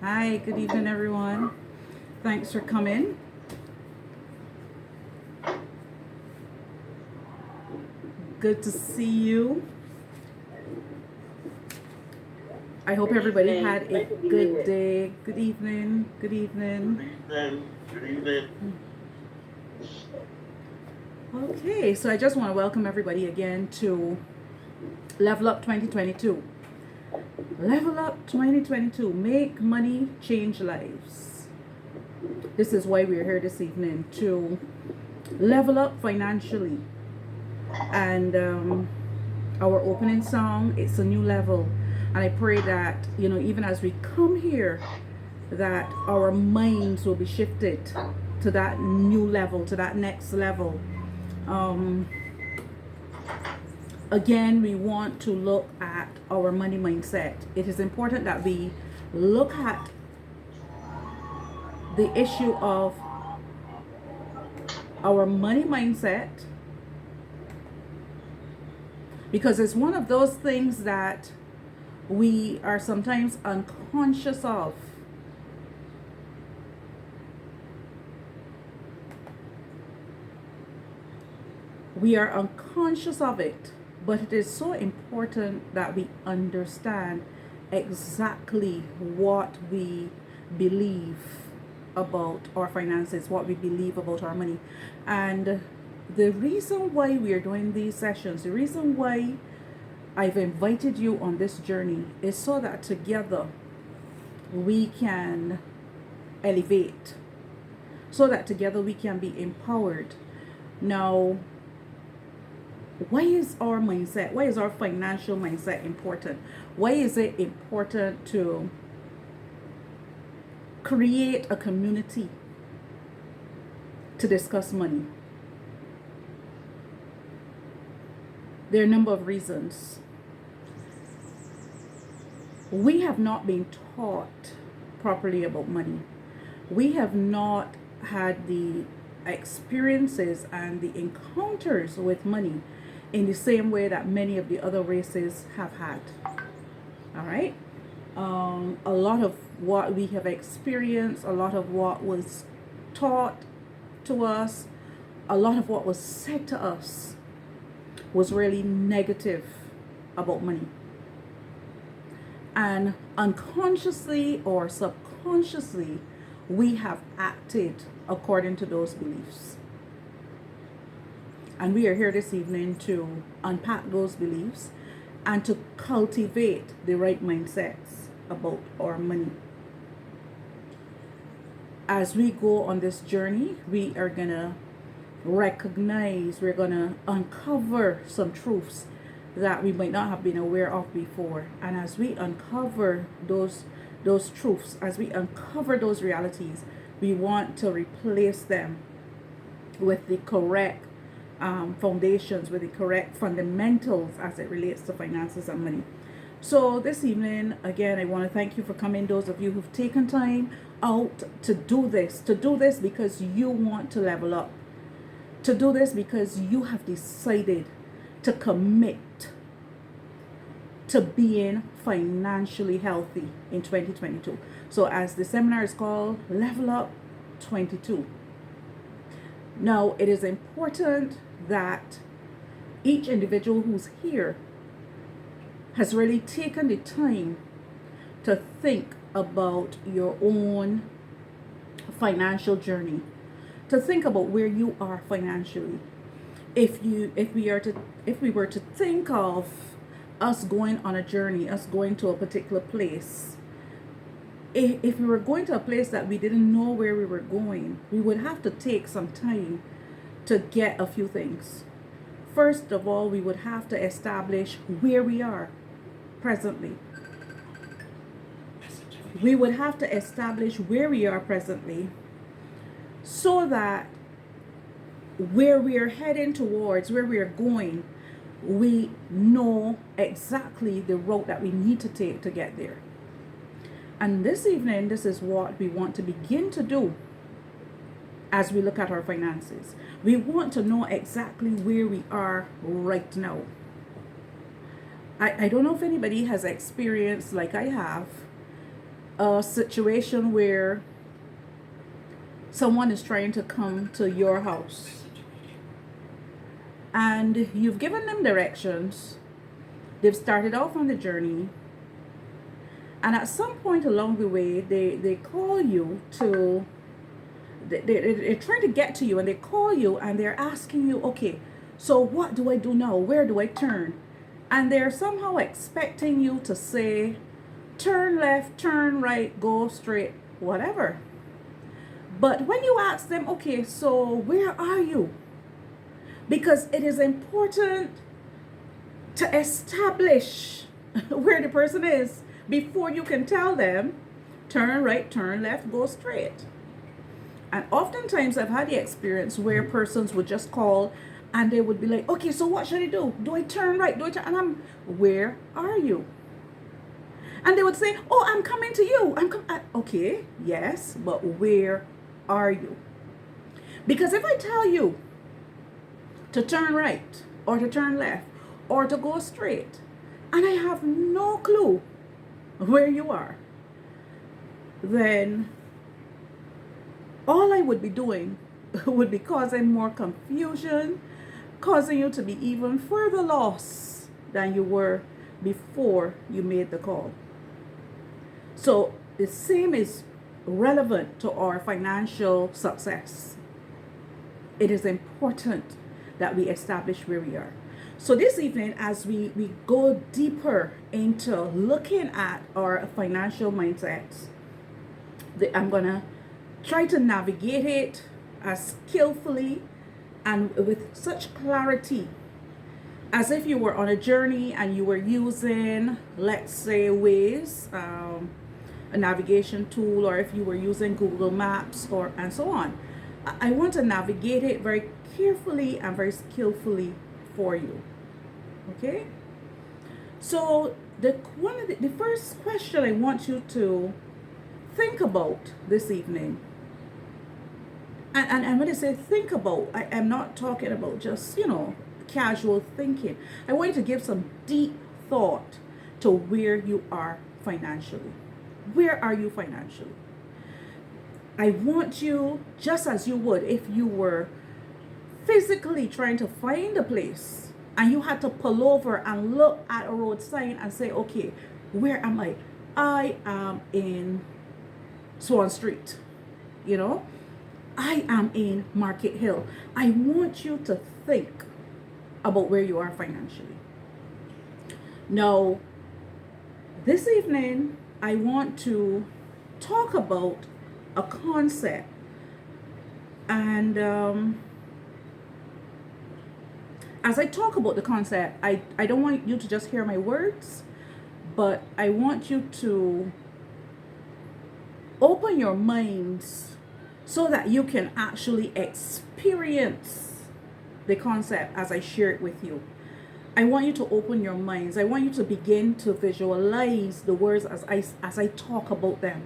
Hi, good evening, everyone. Thanks for coming. Good to see you. I hope Good everybody evening. had a Nice to be good here. day. Good evening. Good evening. Good evening. Good evening. Okay, so I just want to welcome everybody again to Level Up 2022. Level Up 2022. Make money, change lives. This is why we're here this evening to level up financially. And our opening song, it's a new level. And I pray that, even as we come here, that our minds will be shifted to that new level, to that next level. Um, Again, we want to look at our money mindset. It is important that we look at the issue of our money mindset because it's one of those things that we are sometimes unconscious of. We are unconscious of it, but it is so important that we understand exactly what we believe about our finances, what we believe about our money. And the reason why we are doing these sessions, the reason why I've invited you on this journey is so that together we can elevate, so that together we can be empowered. Now, why is our mindset, why is our financial mindset important? Why is it important to create a community to discuss money? There are a number of reasons. We have not been taught properly about money. We have not had the experiences and the encounters with money in the same way that many of the other races have had. All right. A lot of what we have experienced, a lot of what was taught to us, a lot of what was said to us was really negative about money. And unconsciously or subconsciously, we have acted according to those beliefs. And we are here this evening to unpack those beliefs and to cultivate the right mindsets about our money. As we go on this journey, we are going to recognize, we're going to uncover some truths that we might not have been aware of before. And as we uncover those truths, as we uncover those realities, we want to replace them with the correct foundations, with the correct fundamentals as it relates to finances and money. So this evening, again, I want to thank you for coming. Those of you who've taken time out to do this because you want to level up, to do this because you have decided to commit to being financially healthy in 2022. So as the seminar is called, Level Up 22. Now, it is important that each individual who's here has really taken the time to think about your own financial journey, to think about where you are financially. If we were to think of us going on a journey, us going to a particular place, if we were going to a place that we didn't know where we were going, we would have to take some time to get a few things. First of all, we would have to establish where we are presently. We would have to establish where we are presently so that where we are heading towards, where we are going, we know exactly the route that we need to take to get there. And this evening, this is what we want to begin to do as we look at our finances. We want to know exactly where we are right now. I don't know if anybody has experienced, like I have, a situation where someone is trying to come to your house and you've given them directions, they've started off on the journey, and at some point along the way they call you to they're trying to get to you, and they call you and they're asking you, okay, so what do I do now, where do I turn? And they're somehow expecting you to say, turn left, turn right, go straight, whatever. But when you ask them, okay, so where are you? Because it is important to establish where the person is before you can tell them, turn right, turn left, go straight. And oftentimes I've had the experience where persons would just call and they would be like, okay, so what should I do? Do I turn right? Do I turn? And I'm, where are you? And they would say, oh, I'm coming to you. Okay, yes, but where are you? Because if I tell you to turn right or to turn left or to go straight, and I have no clue where you are, then all I would be doing would be causing more confusion, causing you to be even further lost than you were before you made the call. So the same is relevant to our financial success. It is important that we establish where we are. So this evening, as we go deeper into looking at our financial mindsets, I'm going to try to navigate it as skillfully and with such clarity as if you were on a journey and you were using, let's say, Waze, a navigation tool, or if you were using Google Maps and so on. I want to navigate it very carefully and very skillfully for you. Okay? So the first question I want you to think about this evening, and when I say think about, I'm not talking about just, casual thinking. I want you to give some deep thought to where you are financially. Where are you financially? I want you, just as you would if you were physically trying to find a place and you had to pull over and look at a road sign and say, okay, where am I? I am in Swan Street, I am in Market Hill. I want you to think about where you are financially. Now, this evening, I want to talk about a concept, and as I talk about the concept, I don't want you to just hear my words, but I want you to open your minds so that you can actually experience the concept as I share it with you. I want you to open your minds. I want you to begin to visualize the words as I talk about them.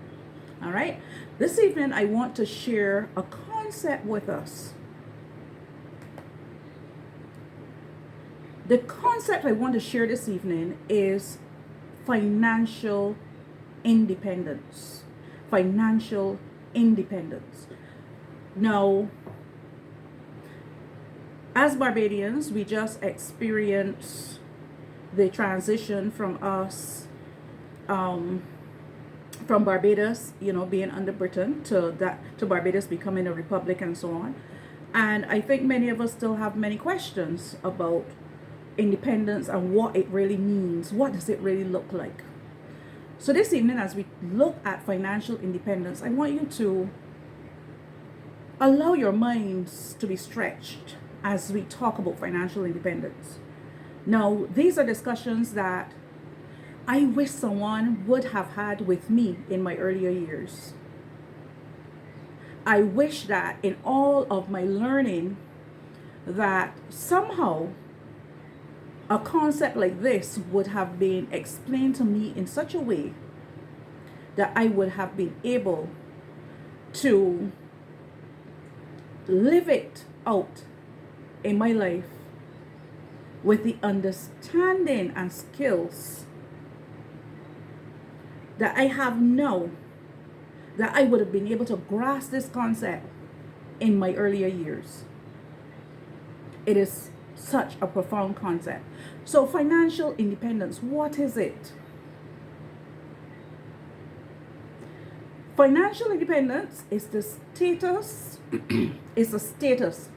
All right? This evening, I want to share a concept with us. The concept I want to share this evening is financial independence. Financial independence. Now, as Barbadians, we just experienced the transition from us, from Barbados, being under Britain, to Barbados becoming a republic and so on. And I think many of us still have many questions about independence and what it really means. What does it really look like? So this evening, as we look at financial independence, I want you to allow your minds to be stretched as we talk about financial independence. Now, these are discussions that I wish someone would have had with me in my earlier years. I wish that in all of my learning that somehow a concept like this would have been explained to me in such a way that I would have been able to live it out in my life with the understanding and skills that I have now that I would have been able to grasp this concept in my earlier years. It is such a profound concept. So financial independence, what is it? Financial independence is the status, is a status.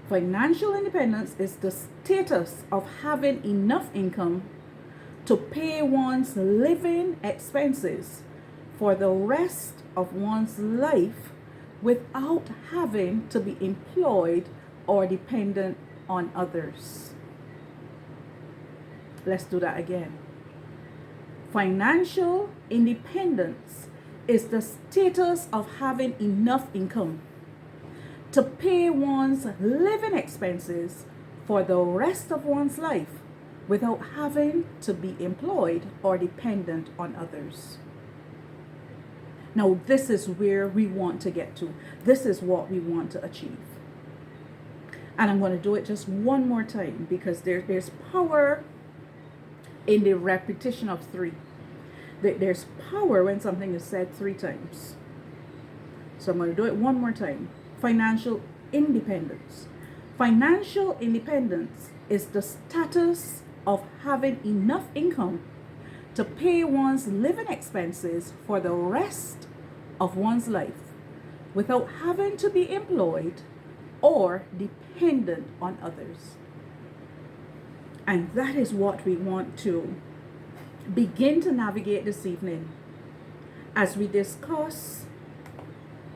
Financial independence is the status of having enough income to pay one's living expenses for the rest of one's life without having to be employed or dependent on others. Let's do that again. Financial independence is the status of having enough income to pay one's living expenses for the rest of one's life without having to be employed or dependent on others. Now, this is where we want to get to. This is what we want to achieve. And I'm going to do it just one more time because there's power in the repetition of 3. There's power when something is said 3 times. So I'm going to do it one more time. Financial independence. Financial independence is the status of having enough income to pay one's living expenses for the rest of one's life without having to be employed or dependent on others. And that is what we want to begin to navigate this evening as we discuss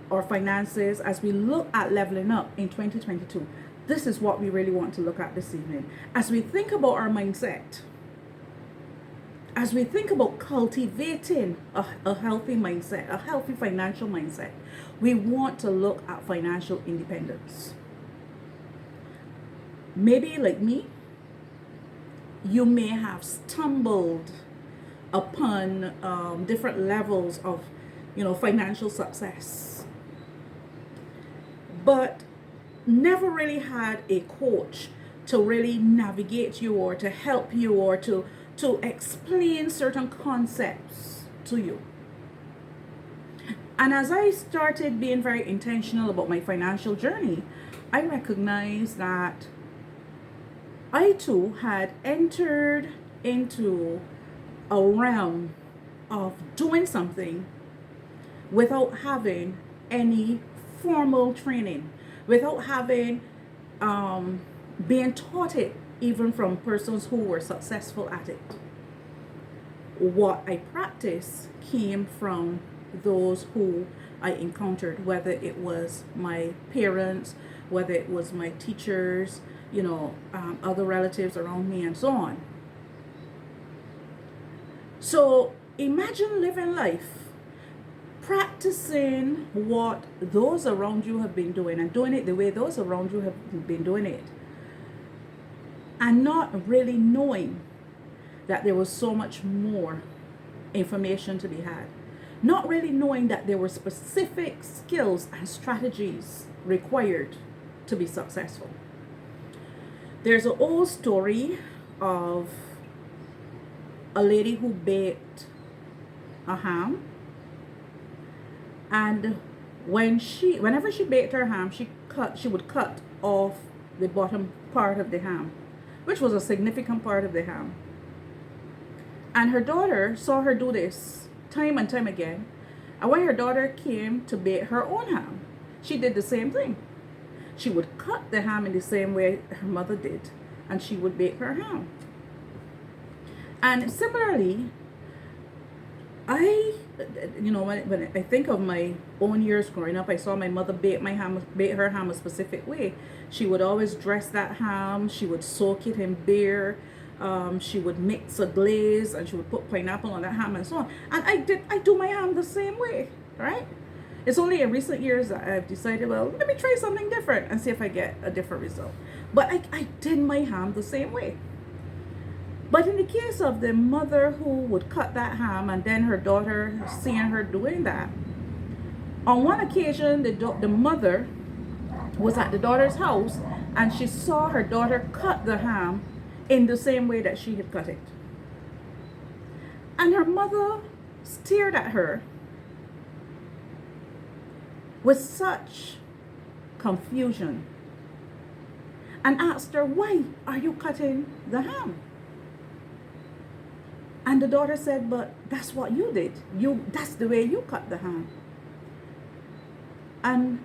our finances, as we look at leveling up in 2022. This is what we really want to look at this evening. As we think about our mindset, as we think about cultivating a healthy mindset, a healthy financial mindset, we want to look at financial independence. Maybe like me, you may have stumbled upon different levels of, financial success, but never really had a coach to really navigate you or to help you or to explain certain concepts to you. And as I started being very intentional about my financial journey, I recognized that I too had entered into a realm of doing something without having any formal training, without having being taught it even from persons who were successful at it. What I practiced came from those who I encountered, whether it was my parents, whether it was my teachers, other relatives around me, and so on. So imagine living life practicing what those around you have been doing and doing it the way those around you have been doing it, and not really knowing that there was so much more information to be had, not really knowing that there were specific skills and strategies required to be successful. There's an old story of a lady who baked a ham, and whenever she baked her ham, she would cut off the bottom part of the ham, which was a significant part of the ham. And her daughter saw her do this time and time again. And when her daughter came to bake her own ham, she did the same thing. She would cut the ham in the same way her mother did, and she would bake her ham. And similarly, when I think of my own years growing up, I saw my mother bake her ham a specific way. She would always dress that ham. She would soak it in beer. She would mix a glaze, and she would put pineapple on that ham and so on. And I do my ham the same way, right? It's only in recent years that I've decided, well, let me try something different and see if I get a different result. But I did my ham the same way. But in the case of the mother who would cut that ham and then her daughter seeing her doing that, on one occasion the mother was at the daughter's house and she saw her daughter cut the ham in the same way that she had cut it. And her mother stared at her with such confusion and asked her, "Why are you cutting the ham?" And the daughter said, "But that's what you did. That's the way you cut the ham." And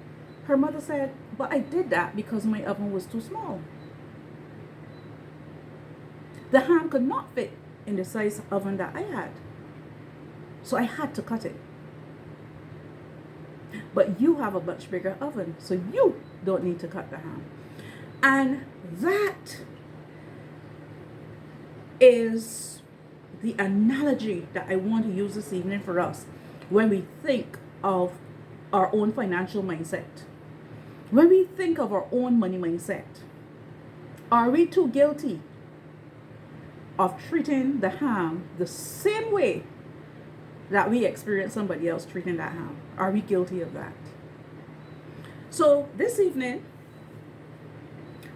her mother said, "But I did that because my oven was too small. The ham could not fit in the size oven that I had. So I had to cut it. But you have a much bigger oven, so you don't need to cut the ham." And that is the analogy that I want to use this evening for us when we think of our own financial mindset. When we think of our own money mindset, are we too guilty of treating the ham the same way that we experience somebody else treating that ham? Are we guilty of that? So this evening,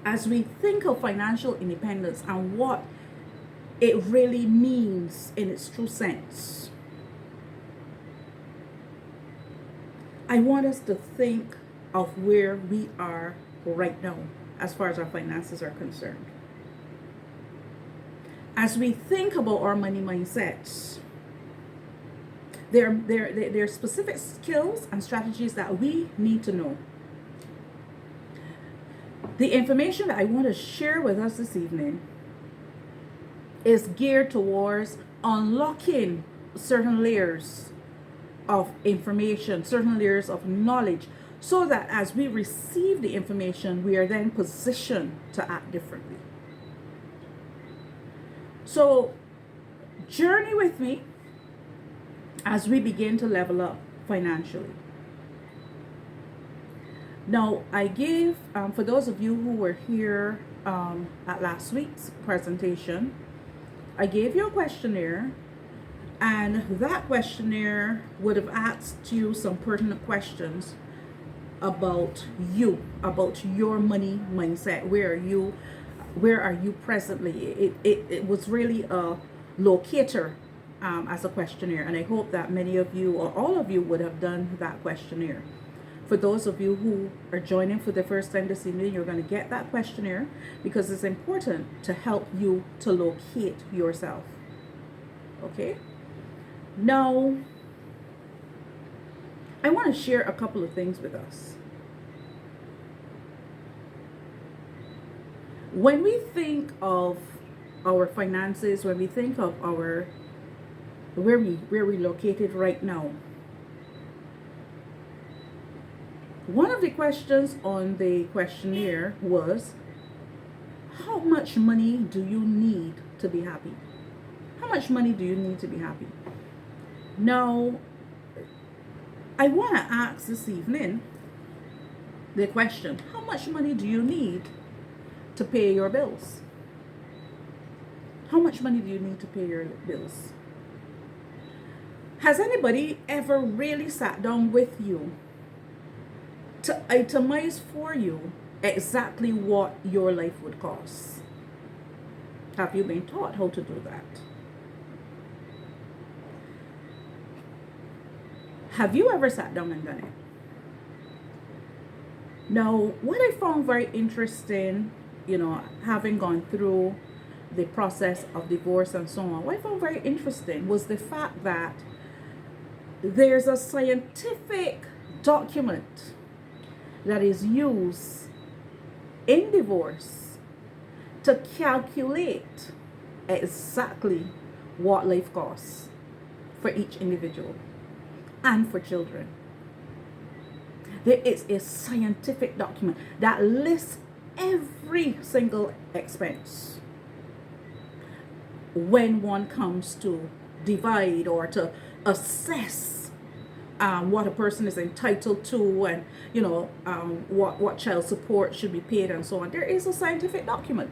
as we think of financial independence and what it really means in its true sense, I want us to think of where we are right now as far as our finances are concerned. As we think about our money mindsets, there are specific skills and strategies that we need to know. The information that I want to share with us this evening is geared towards unlocking certain layers of information, certain layers of knowledge, so that as we receive the information, we are then positioned to act differently. So, journey with me as we begin to level up financially. Now, I gave, for those of you who were here at last week's presentation, I gave you a questionnaire, and that questionnaire would have asked you some pertinent questions about you, about your money mindset. Where are you presently? It was really a locator as a questionnaire, and I hope that many of you or all of you would have done that questionnaire. For those of you who are joining for the first time this evening, you're going to get that questionnaire because it's important to help you to locate yourself. Okay? Now, I want to share a couple of things with us. When we think of our finances, when we think of our where we're located right now, one of the questions on the questionnaire was, how much money do you need to be happy? How much money do you need to be happy? Now, I want to ask this evening the question, how much money do you need to pay your bills? How much money do you need to pay your bills? Has anybody ever really sat down with you to itemize for you exactly what your life would cost? Have you been taught how to do that? Have you ever sat down and done it? Now, what I found very interesting, having gone through the process of divorce and so on, what I found very interesting was the fact that there's a scientific document that is used in divorce to calculate exactly what life costs for each individual and for children. There is a scientific document that lists every single expense when one comes to divide or to assess what a person is entitled to, and what child support should be paid and so on. There is a scientific document.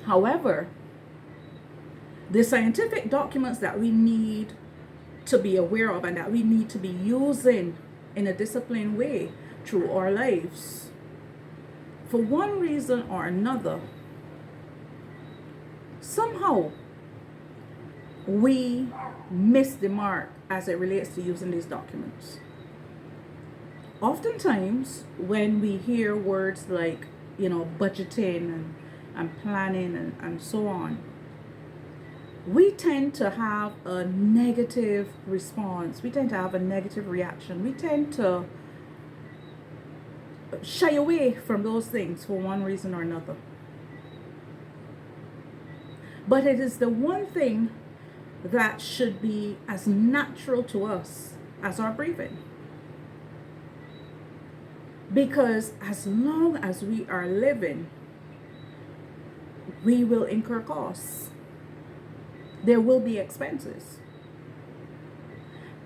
However, the scientific documents that we need to be aware of and that we need to be using in a disciplined way through our lives, for one reason or another, somehow we miss the mark as it relates to using these documents. Oftentimes, when we hear words like, budgeting and planning and so on, we tend to have a negative response. We tend to have a negative reaction. We tend to shy away from those things for one reason or another. But it is the one thing that should be as natural to us as our breathing. Because as long as we are living, we will incur costs. There will be expenses.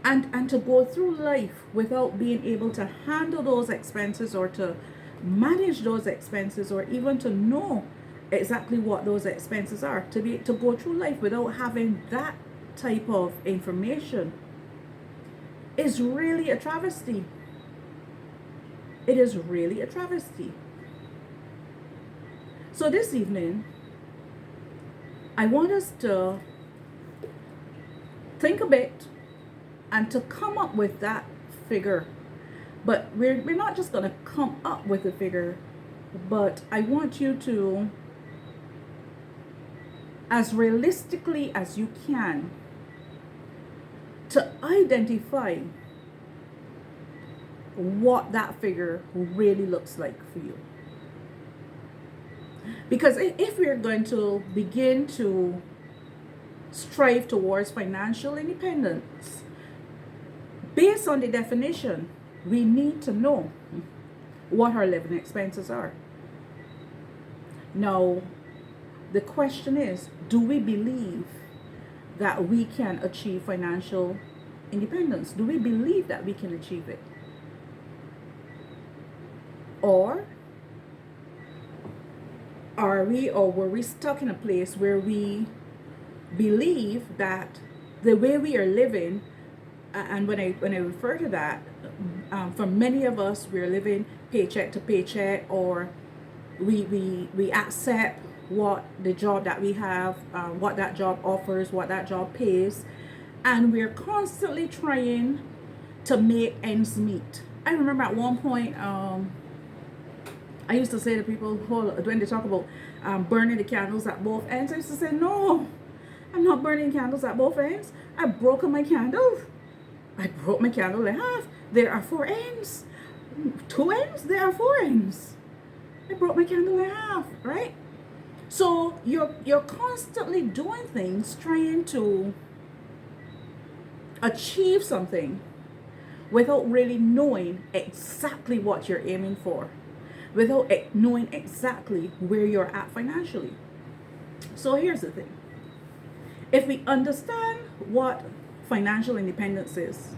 And to go through life without being able to handle those expenses or to manage those expenses or even to know exactly what those expenses are, to go through life without having that type of information is really a travesty. It is really a travesty. So this evening, I want us to think a bit and to come up with that figure. But we're not just going to come up with a figure, but I want you to, as realistically as you can, to identify what that figure really looks like for you. Because if we're going to begin to strive towards financial independence, based on the definition, we need to know what our living expenses are. Now, the question is, do we believe that we can achieve financial independence? Do we believe that we can achieve it? Or were we stuck in a place where we believe that the way we are living, and when I refer to that, for many of us, we're living paycheck to paycheck, or we accept what the job that we have, what that job offers, what that job pays, and we're constantly trying to make ends meet. I remember at one point, I used to say to people when they talk about burning the candles at both ends, I used to say, no, I'm not burning candles at both ends. I broke my candle. I broke my candle in half. There are 4 ends. 2 ends, there are 4 ends. I broke my candle in half, right? So you're constantly doing things, trying to achieve something without really knowing exactly what you're aiming for, without knowing exactly where you're at financially. So here's the thing. If we understand what financial independence is,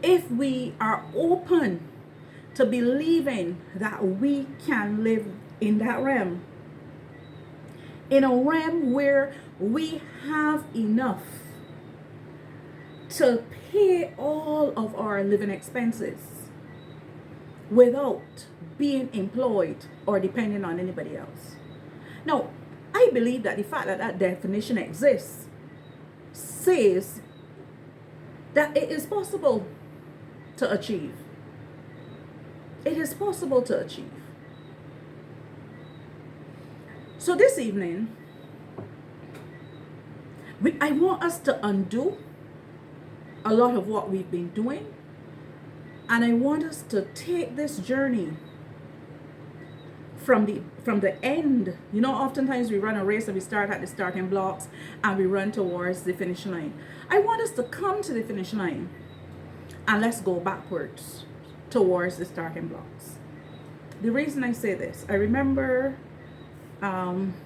if we are open to believing that we can live in that realm, in a realm where we have enough to pay all of our living expenses without being employed or depending on anybody else. Now, I believe that the fact that that definition exists says that it is possible to achieve. It is possible to achieve. So this evening, I want us to undo a lot of what we've been doing, and I want us to take this journey from the end. You know, oftentimes we run a race and we start at the starting blocks and we run towards the finish line. I want us to come to the finish line and let's go backwards towards the starting blocks. The reason I say this, I remember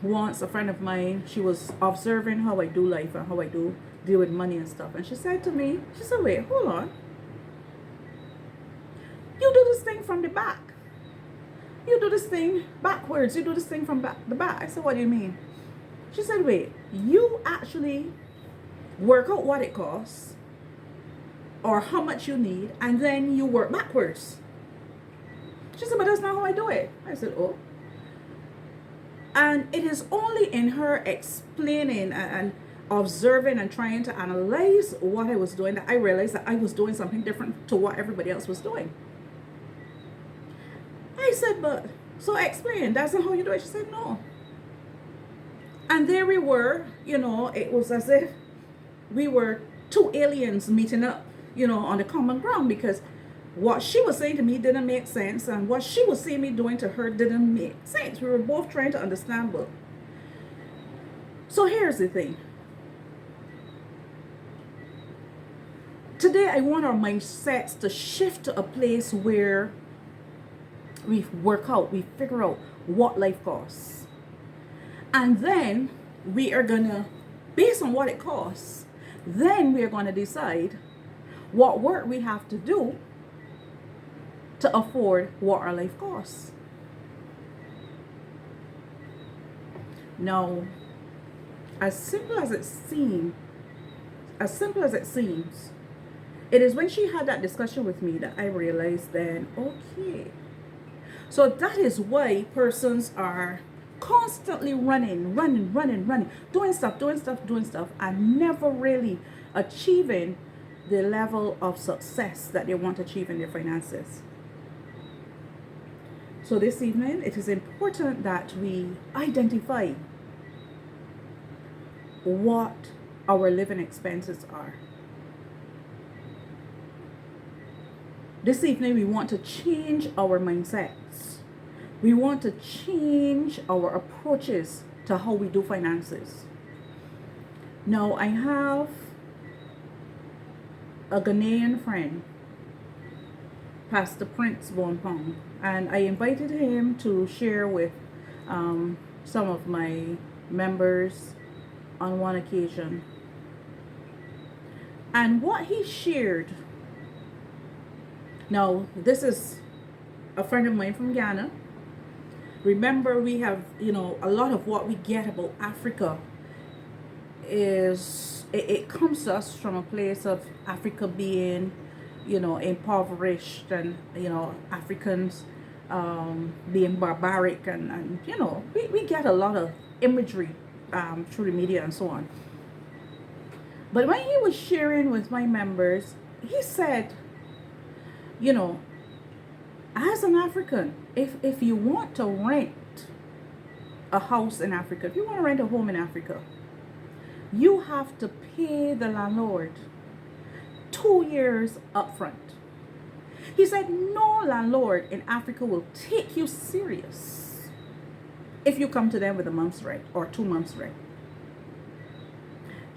once a friend of mine, she was observing how I do life and how I do deal with money and stuff, and she said to me, she said, wait, hold on, you do this thing from the back, you do this thing backwards, you do this thing from the back. I said, what do you mean? She said, wait, you actually work out what it costs or how much you need, and then you work backwards. She said, but that's not how I do it. I said, oh. And it is only in her explaining and observing and trying to analyze what I was doing, that I realized that I was doing something different to what everybody else was doing. I said, but, so explain, that's not how you do it. She said, no. And there we were, it was as if we were two aliens meeting up, on the common ground, because what she was saying to me didn't make sense, and what she was seeing me doing to her didn't make sense. We were both trying to understand, but so here's the thing. Today I want our mindsets to shift to a place where we figure out what life costs. And then we are gonna, based on what it costs, then we are gonna decide what work we have to do to afford what our life costs. Now, as simple as it seems, it is when she had that discussion with me that I realized then, okay, so that is why persons are constantly running, doing stuff, and never really achieving the level of success that they want to achieve in their finances. So this evening, it is important that we identify what our living expenses are. This evening, we want to change our mindsets. We want to change our approaches to how we do finances. Now, I have a Ghanaian friend, Pastor Prince Bonpong, and I invited him to share with some of my members on one occasion. And what he shared, now this is a friend of mine from Ghana. Remember, we have, a lot of what we get about Africa is, it comes to us from a place of Africa being, impoverished, and, Africans being barbaric, and we get a lot of imagery through the media and so on. But when he was sharing with my members, he said, as an African, if you want to rent a house in Africa, if you want to rent a home in Africa, you have to pay the landlord 2 years up front. He said no landlord in Africa will take you serious if you come to them with a month's rent or 2 months' rent.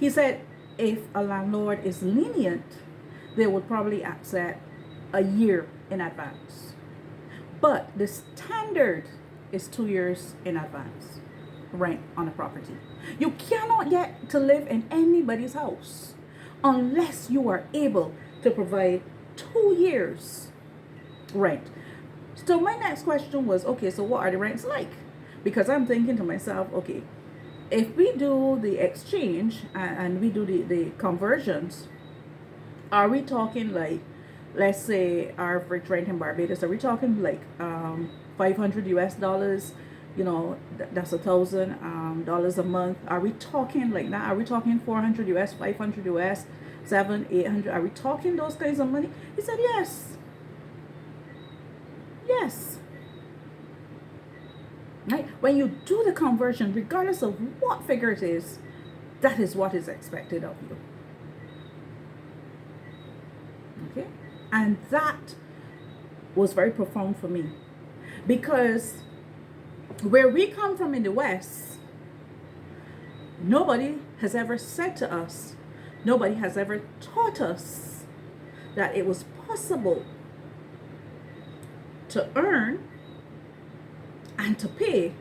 He said if a landlord is lenient, they would probably accept a year in advance. But the standard is 2 years in advance rent on a property. You cannot get to live in anybody's house unless you are able to provide 2 years rent. So my next question was, okay, so what are the rents like? Because I'm thinking to myself, okay, if we do the exchange and we do the conversions, are we talking like, let's say our average rent in Barbados, are we talking like $500 US? That's $1,000 a month. Are we talking like that? Are we talking 400 US, 500 US, 700, 800? Are we talking those kinds of money? He said yes. Yes. Right? When you do the conversion, regardless of what figure it is, that is what is expected of you. Okay? And that was very profound for me, because where we come from in the West, nobody has ever said to us, nobody has ever taught us that it was possible to earn and to pay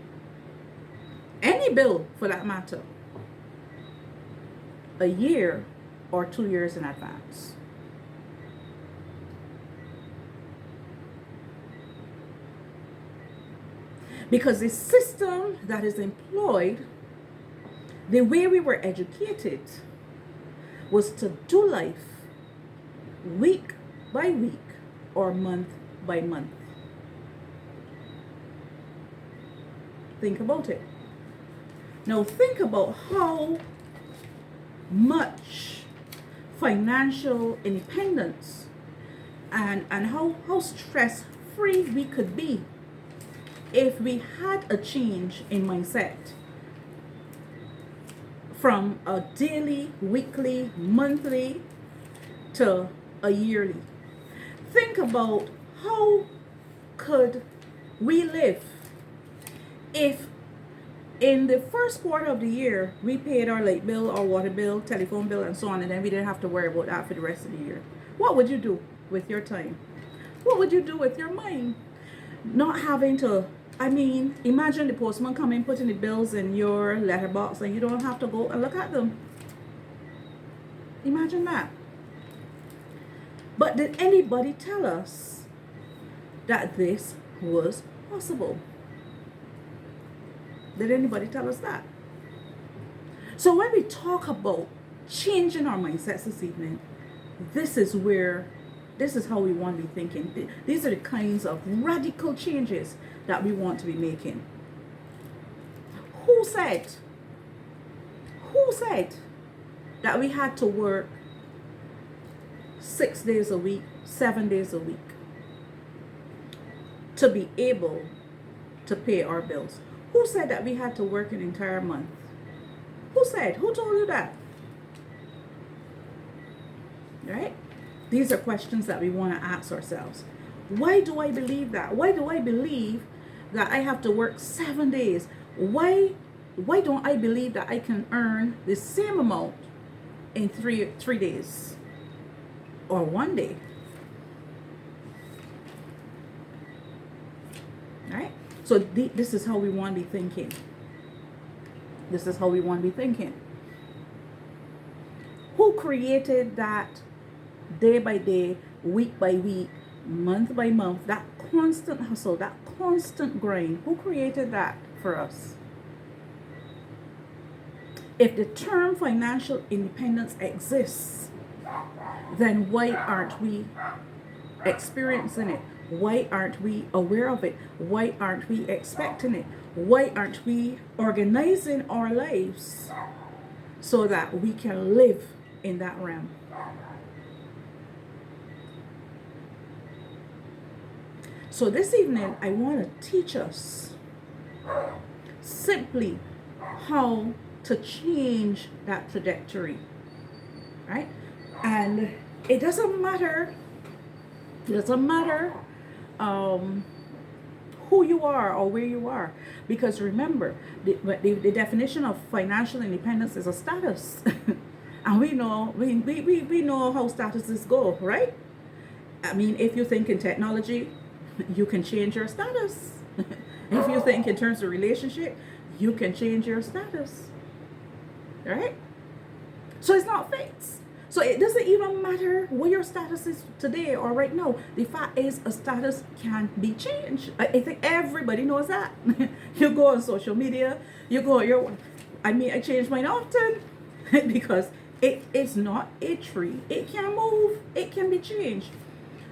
any bill, for that matter, a year or 2 years in advance. Because the system that is employed, the way we were educated, was to do life week by week or month by month. Think about it. Now think about how much financial independence and how stress free we could be if we had a change in mindset from a daily, weekly, monthly to a yearly. Think about how could we live if in the first quarter of the year we paid our light bill, our water bill, telephone bill, and so on, and then we didn't have to worry about that for the rest of the year. What would you do with your time? What would you do with your mind? Not having to, imagine the postman coming, putting the bills in your letterbox, and you don't have to go and look at them. Imagine that. But did anybody tell us that this was possible? Did anybody tell us that? So when we talk about changing our mindsets this evening, this is how we want to be thinking. These are the kinds of radical changes that we want to be making. Who said that we had to work 6 days a week, 7 days a week to be able to pay our bills? Who said that we had to work an entire month? Who said? Who told you that? Right? These are questions that we want to ask ourselves. Why do I believe that? Why do I believe that I have to work 7 days? Why don't I believe that I can earn the same amount in three days or 1 day? Right? So this is how we want to be thinking. This is how we want to be thinking. Who created that day by day, week by week, month by month, that constant hustle, that constant grind? Who created that for us? If the term financial independence exists, then why aren't we experiencing it? Why aren't we aware of it? Why aren't we expecting it? Why aren't we organizing our lives so that we can live in that realm? So this evening, I want to teach us simply how to change that trajectory, right? And it doesn't matter who you are or where you are, because remember, the definition of financial independence is a status. And we know how statuses go, right? If you think in technology, you can change your status. If you think in terms of relationship, you can change your status, right? So it's not fixed. So it doesn't even matter what your status is today or right now. The fact is, a status can be changed. I think everybody knows that. You go on social media, I change mine often because it is not a tree. It can move. It can be changed.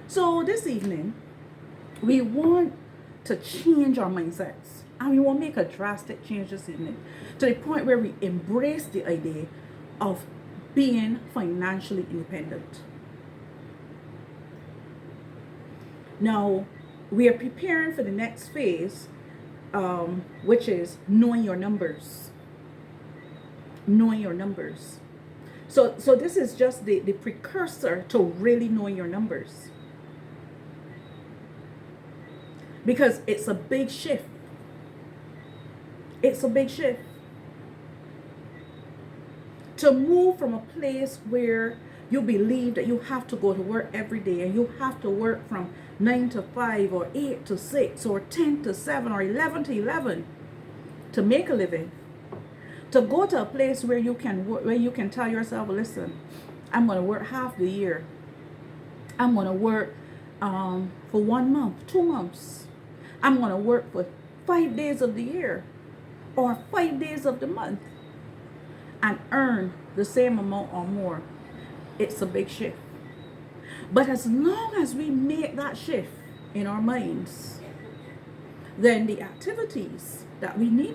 So this evening, we want to change our mindsets. And we want to make a drastic change this evening to the point where we embrace the idea of being financially independent. Now, we are preparing for the next phase, which is knowing your numbers. Knowing your numbers. So this is just the precursor to really knowing your numbers. Because it's a big shift. It's a big shift. To move from a place where you believe that you have to go to work every day and you have to work from 9 to 5 or 8 to 6 or 10 to 7 or 11 to 11 to make a living, to go to a place where you can tell yourself, listen, I'm going to work half the year. I'm going to work for 1 month, 2 months. I'm going to work for 5 days of the year or 5 days of the month and earn the same amount or more. It's a big shift. But as long as we make that shift in our minds, then the activities that we need to